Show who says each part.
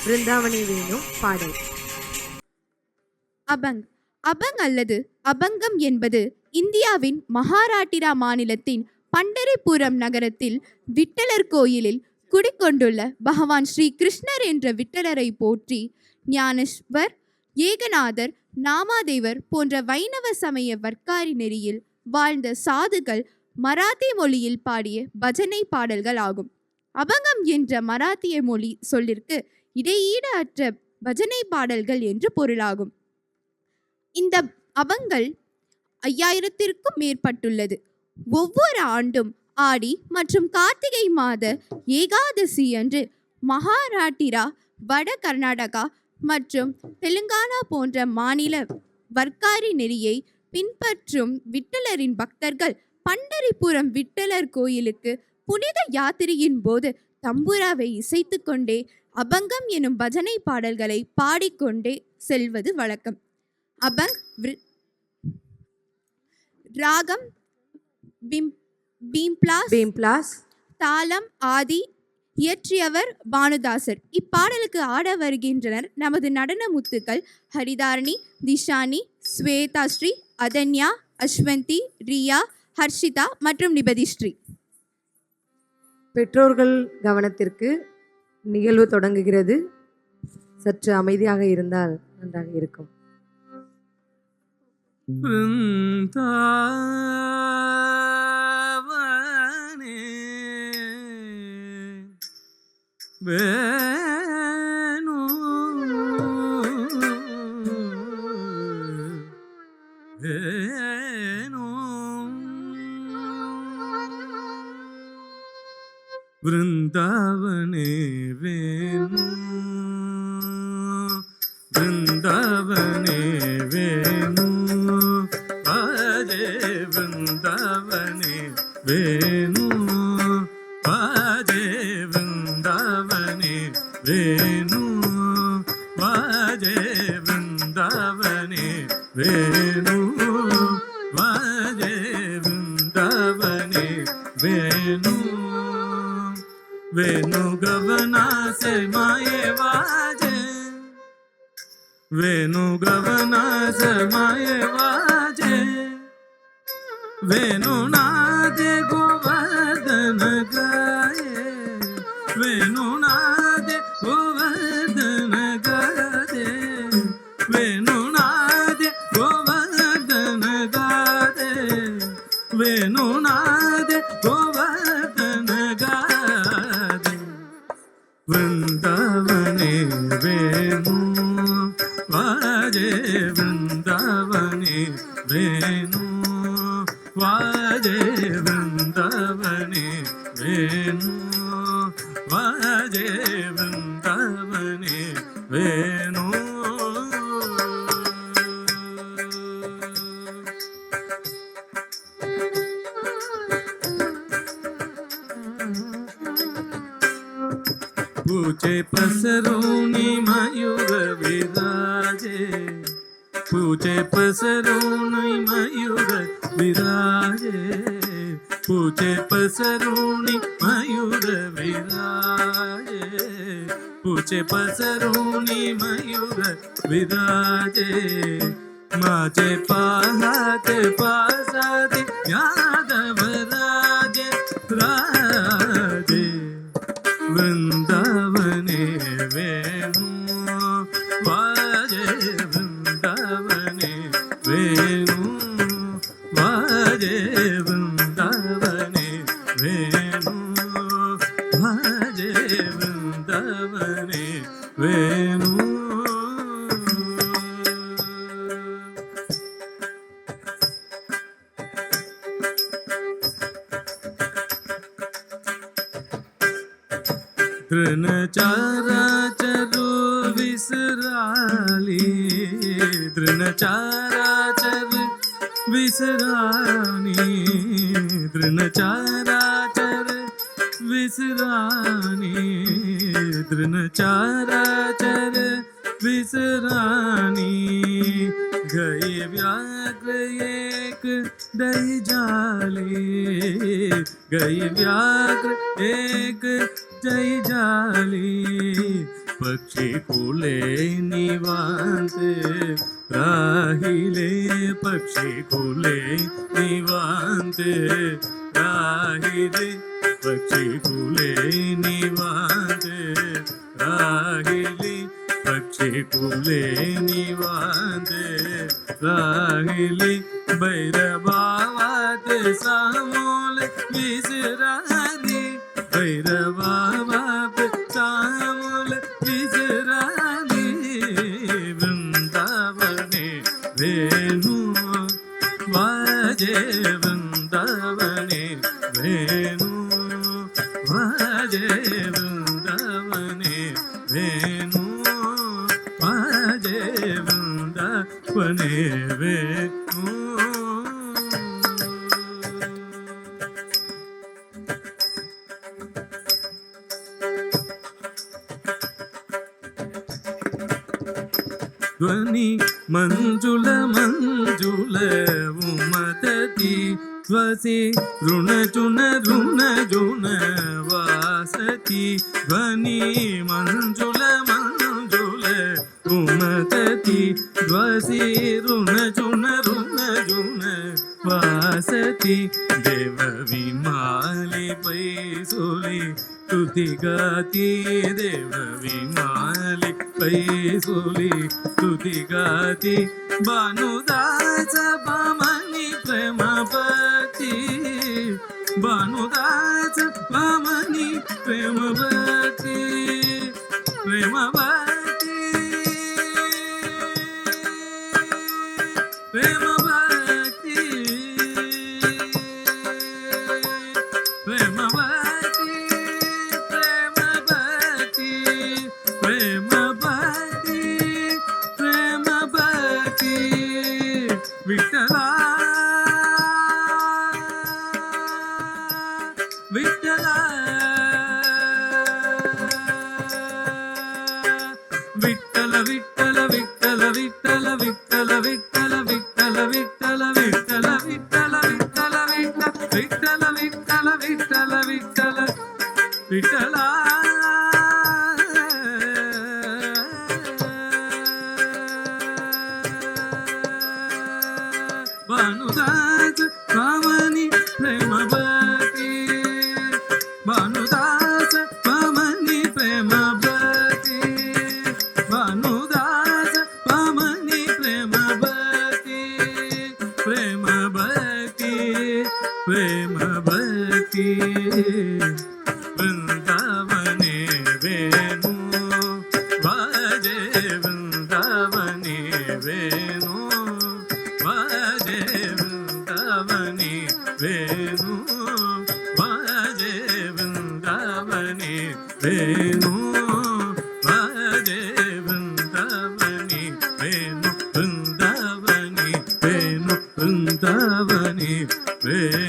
Speaker 1: பிருந்தாவனே வேணும் பாடல்.
Speaker 2: அபங். அபங் அல்லது அபங்கம் என்பது இந்தியாவின் மகாராட்டிரா மாநிலத்தின் பண்டரிபுரம் நகரத்தில் விட்டலர் கோயிலில் குடிக்கொண்டுள்ள பகவான் ஸ்ரீ கிருஷ்ணர் என்ற விட்டலரை போற்றி ஞானேஸ்வர், ஏகநாதர், நாமாதேவர் போன்ற வைணவ சமய வர்க்காரி நெறியில் வாழ்ந்த சாதுகள் மராத்தி மொழியில் பாடிய பஜனை பாடல்கள் ஆகும். அபங்கம் என்ற மராத்திய மொழி சொல்லிற்கு இடையீடு அற்ற பஜனை பாடல்கள் என்று பொருளாகும். இந்த அபங்கள் 5000த்திற்கும் மேற்பட்டுள்ளது. ஒவ்வொரு ஆண்டும் ஆடி மற்றும் கார்த்திகை மாத ஏகாதசி அன்று மகாராட்டிரா, வட கர்நாடகா மற்றும் தெலுங்கானா போன்ற மாநில வர்க்காரி நெறியை பின்பற்றும் விட்டலரின் பக்தர்கள் பண்டரிபுரம் விட்டலர் கோயிலுக்கு புனித யாத்திரையின் போது தம்புராவை இசைத்து கொண்டே அபங்கம் எனும் பஜனை பாடல்களை பாடிக்கொண்டே செல்வது வழக்கம். அபங் ராகம் பீம்ப்ளாஸ், தாளம் ஆதி. இயற்றியவர் பானுதாசர். இப்பாடலுக்கு ஆட வருகின்றனர் நமது நடன முத்துக்கள் ஹரிதாரணி, திஷானி, ஸ்வேதாஸ்ரீ, அதன்யா, அஸ்வந்தி, ரியா, ஹர்ஷிதா மற்றும் நிபதிஸ்ரீ.
Speaker 1: பெற்றோர்கள் கவனத்திற்கு நிகழ்வு தொடங்குகிறது. சற்று அமைதியாக இருந்தால் நன்றாக இருக்கும்.
Speaker 3: வேணு வேணு वृंदावने वेणु वृंदावने वेणु बाजे वृंदावने वेणु बाजे वृंदावने वेणु बाजे वृंदावने वेणु बाजे वृंदावने वेणु वेणु गवना से माये वाजे वेणु गवना से माये वाजे वेणु नादे गोवर्धन गाये वेणु नादे गोवर्धन गाये वेणु नादे गोवर्धन गाये वेणु नादे गोवर्धन गाये वृंदावने वेणु वाजे वृंदावने वेणु वाजे वृंदावने वेणु वाजे वृंदावने वेणु पूछे पसरूनी मयूर विराजे पूछे पसरूनी मयूर विराजे पूछे पसरूनी मयूर विराजे पूछे पसरूनी मयूर विराजे माझे पाहाते पासादे यादव राजे राजे वृंदावने वेणु वाजे वृंदावने वेणु वाजे वृंदावने वेणु वाजे वृंदावने वेणु तृणचाराचरु विसराली तृणचाराचरु विसरानी तृणचाराचरु विसरानी तृणचाराचरु विसरानी गए व्याघ्र एक दही जाली गए व्याघ्र एक जय जाली पक्षी कुले निवांत राहिले पक्षी कुले निवांत राहिले पक्षी कुले निवांत राहिले पक्षी कुले निवांत राहिले भैरवात सामोल विसराली भैरवात सामोल विसराली वृंदावने वेणु वाजे वृंदावने वेणु वाजे वृंदावने वेणु वाजे वृंदावने वेणु ध्वनि मंजुल मंजुल उमतति स्वसी ऋण चुन वासति ध्वनि मंजुल मंजुल उमतति स्वसी ऋण चुन वासति देव विमाली पैसुली तुतिगाती देव विमाली पैसुली तुतिगाती भानुदास पामनी प्रेमपती भानुदास पामनी प्रेमपती प्रेमपती प्रेमपती प्रेमपती प्रेमपती प्रेमपती विठ्ठला विठ्ठला विठ्ठल विठ्ठल विठ्ठल विठ्ठल विठ्ठल विठ्ठल विठ्ठल विठ्ठल विठ्ठल विठ्ठल विठ्ठल विठ्ठल विठ्ठल विठ्ठल विठ्ठल विठ्ठला भानुदास पावनी प्रेमवती भानुदास पावनी प्रेमवती भानुदास पावनी प्रेमवती प्रेमवती प्रेमवती वृंदावने वेणु वाजे वृंदावने वेणु वाजे वृंदावने वेणु वाजे वृंदावने वेणु वाजे वृंदावने वेणु वृंदावने वेणु वृंदावने वेणु